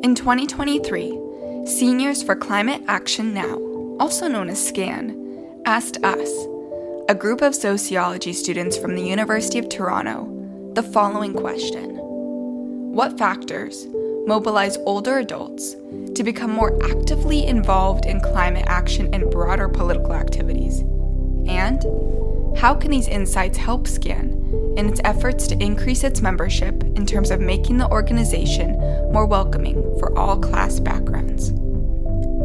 In 2023, Seniors for Climate Action Now, also known as SCAN, asked us, a group of sociology students from the University of Toronto, the following question. What factors mobilize older adults to become more actively involved in climate action and broader political activities? And how can these insights help SCAN in its efforts to increase its membership in terms of making the organization more welcoming for all class backgrounds?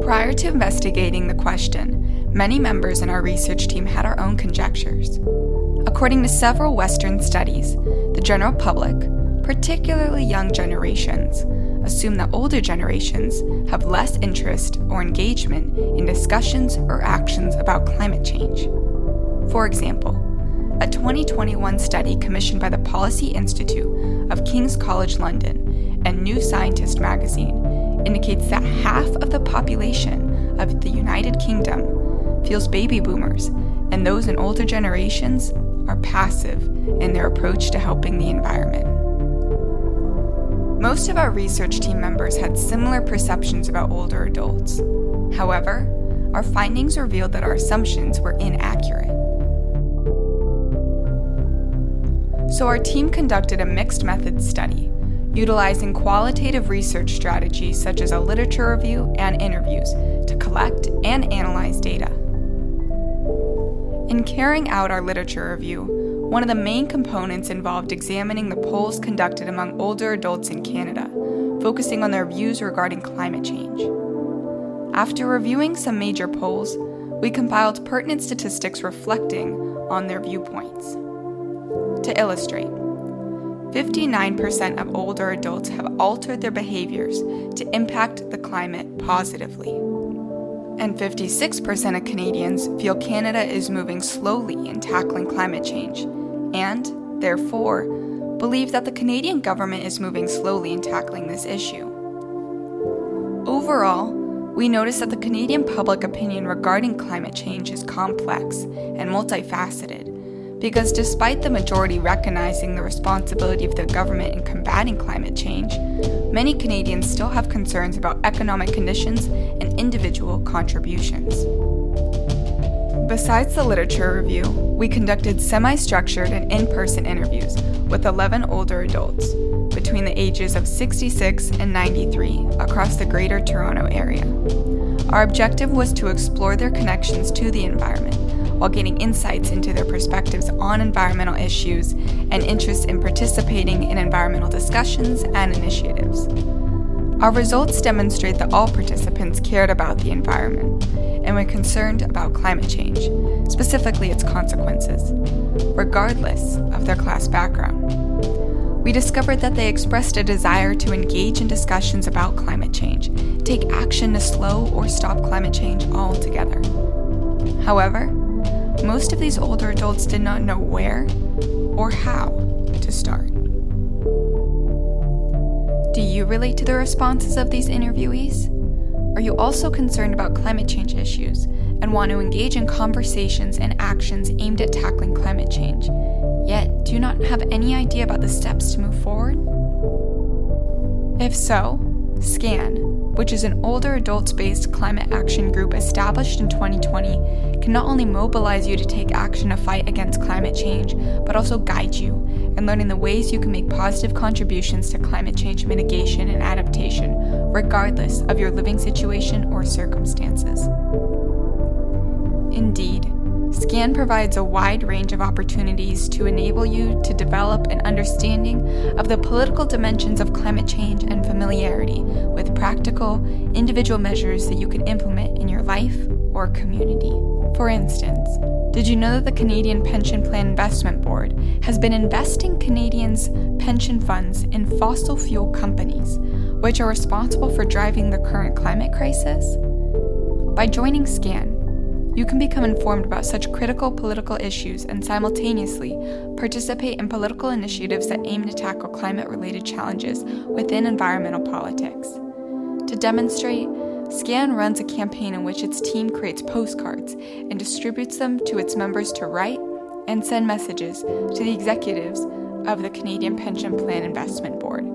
Prior to investigating the question, many members in our research team had our own conjectures. According to several Western studies, the general public, particularly young generations, assume that older generations have less interest or engagement in discussions or actions about climate change. For example, a 2021 study commissioned by the Policy Institute of King's College London and New Scientist magazine indicates that half of the population of the United Kingdom feels baby boomers and those in older generations are passive in their approach to helping the environment. Most of our research team members had similar perceptions about older adults. However, our findings revealed that our assumptions were inaccurate. So our team conducted a mixed methods study, utilizing qualitative research strategies such as a literature review and interviews to collect and analyze data. In carrying out our literature review, one of the main components involved examining the polls conducted among older adults in Canada, focusing on their views regarding climate change. After reviewing some major polls, we compiled pertinent statistics reflecting on their viewpoints. To illustrate, 59% of older adults have altered their behaviors to impact the climate positively. And 56% of Canadians feel Canada is moving slowly in tackling climate change, and, therefore, believe that the Canadian government is moving slowly in tackling this issue. Overall, we notice that the Canadian public opinion regarding climate change is complex and multifaceted, because despite the majority recognizing the responsibility of the government in combating climate change, many Canadians still have concerns about economic conditions and individual contributions. Besides the literature review, we conducted semi-structured and in-person interviews with 11 older adults between the ages of 66 and 93 across the Greater Toronto Area. Our objective was to explore their connections to the environment while gaining insights into their perspectives on environmental issues and interest in participating in environmental discussions and initiatives. Our results demonstrate that all participants cared about the environment and were concerned about climate change, specifically its consequences, regardless of their class background. We discovered that they expressed a desire to engage in discussions about climate change, take action to slow or stop climate change altogether. However, most of these older adults did not know where or how to start. Do you relate to the responses of these interviewees? Are you also concerned about climate change issues and want to engage in conversations and actions aimed at tackling climate change, yet do not have any idea about the steps to move forward? If so, SCAN, which is an older adults-based climate action group established in 2020, can not only mobilize you to take action to fight against climate change, but also guide you in learning the ways you can make positive contributions to climate change mitigation and adaptation, regardless of your living situation or circumstances. Indeed, SCAN provides a wide range of opportunities to enable you to develop an understanding of the political dimensions of climate change and familiarity with practical, individual measures that you can implement in your life or community. For instance, did you know that the Canadian Pension Plan Investment Board has been investing Canadians' pension funds in fossil fuel companies, which are responsible for driving the current climate crisis? By joining SCAN, you can become informed about such critical political issues and simultaneously participate in political initiatives that aim to tackle climate-related challenges within environmental politics. To demonstrate, SCAN runs a campaign in which its team creates postcards and distributes them to its members to write and send messages to the executives of the Canadian Pension Plan Investment Board,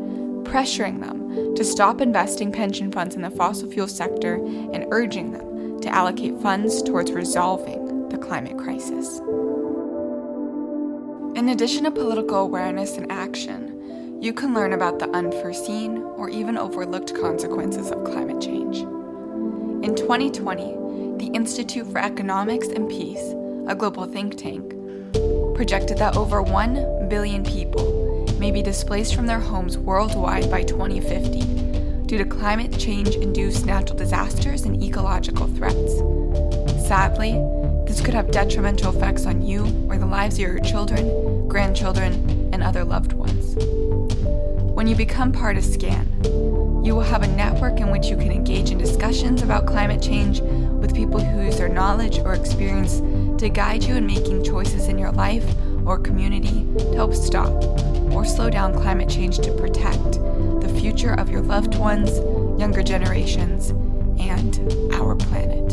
pressuring them to stop investing pension funds in the fossil fuel sector and urging them to allocate funds towards resolving the climate crisis. In addition to political awareness and action, you can learn about the unforeseen or even overlooked consequences of climate change. In 2020, the Institute for Economics and Peace, a global think tank, projected that over 1 billion people may be displaced from their homes worldwide by 2050 due to climate change-induced natural disasters and ecological threats. Sadly, this could have detrimental effects on you or the lives of your children, grandchildren, and other loved ones. When you become part of SCAN, you will have a network in which you can engage in discussions about climate change with people who use their knowledge or experience to guide you in making choices in your life or community to help stop or slow down climate change to protect the future of your loved ones, younger generations, and our planet.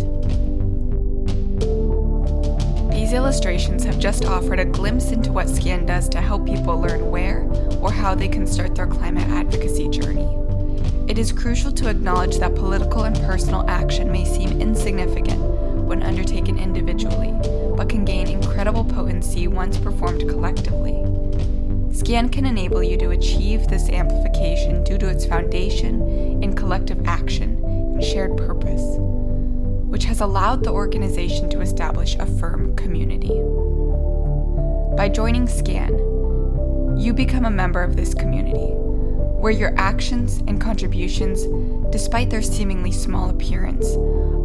These illustrations have just offered a glimpse into what SCAN does to help people learn where or how they can start their climate advocacy journey. It is crucial to acknowledge that political and personal action may seem insignificant when undertaken individually, but can gain incredible potency once performed collectively. SCAN can enable you to achieve this amplification due to its foundation in collective action and shared purpose, which has allowed the organization to establish a firm community. By joining SCAN, you become a member of this community, where your actions and contributions, despite their seemingly small appearance,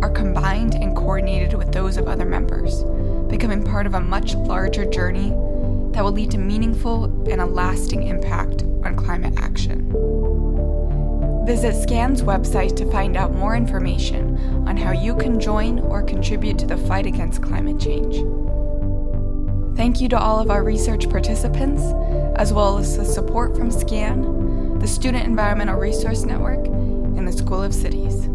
are combined and coordinated with those of other members, becoming part of a much larger journey that will lead to meaningful and a lasting impact on climate action. Visit SCAN's website to find out more information on how you can join or contribute to the fight against climate change. Thank you to all of our research participants, as well as the support from SCAN, the Student Environmental Resource Network, and the School of Cities.